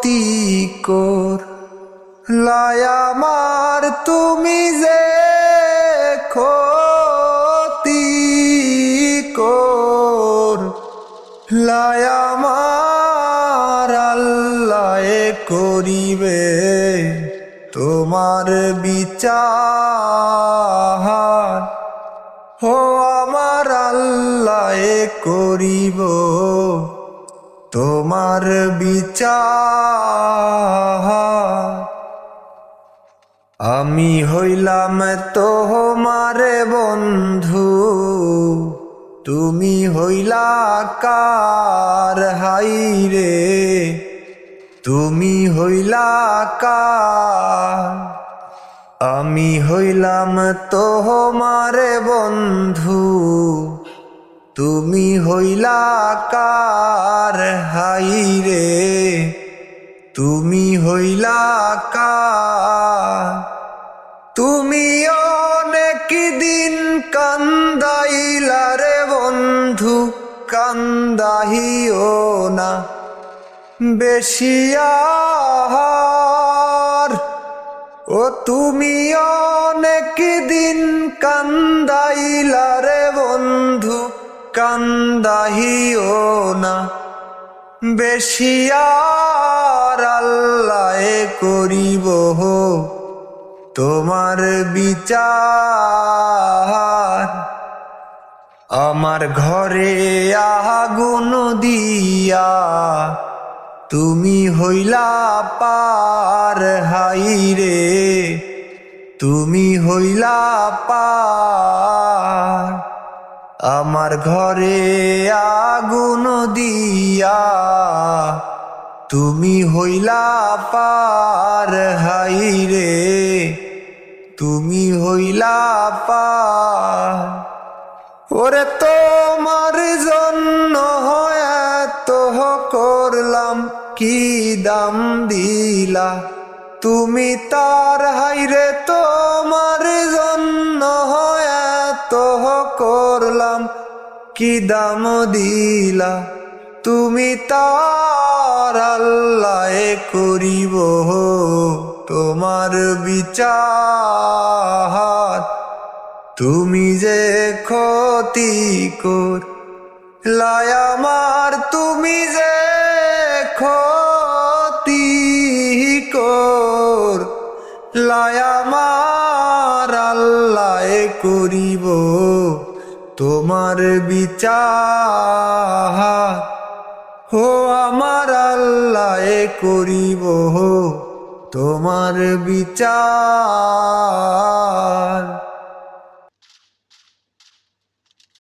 ক্ষতিকর। লাই আমার তুমি যে ক্ষতিকর, লাই আমার আল্লাহ করিবে তোমার বিচার। ও আমার আল্লাহ করিব তোমার বিচার। আমি হইলাম তোমার বন্ধু, তুমি হইলা কার হাইরে, তুমি হইলা কার। আমি হইলাম তোমার বন্ধু, তুমি হইলা কার হাইরে, তুমি হইলা কার। তুমি অনেক দিন কান্দাইলা রে বন্ধু, কান্দাহিও না বেশি আর। ও তুমি অনেক দিন কান্দাইলা রে বন্ধু, কান্দাহিও না বেশি আর। আল্লাহ করিব তোমার বিচার। আমার ঘরে আগুন দিয়া তুমি হইলা পার হাইরে, তুমি হইলা পার। আমার ঘরে আগুন দিয়া তুমি হইলা পার হাইরে, তুমি হইলা পার। ওরে তোমার জন্য এত করলাম, কি দাম দিলা তুমি তার হাইরে। তোমার জন্য এত করলাম, কি দাম দিলা তুমি তার। আল্লাহ করিব তোমার বিচার। তুমি যে ক্ষতিকর, লাই আমার তুমি যে ক্ষতিকর, লাই আমার আল্লাহ করিব তোমার বিচার। ও আমার আল্লাহ করিব তোমার বিচার।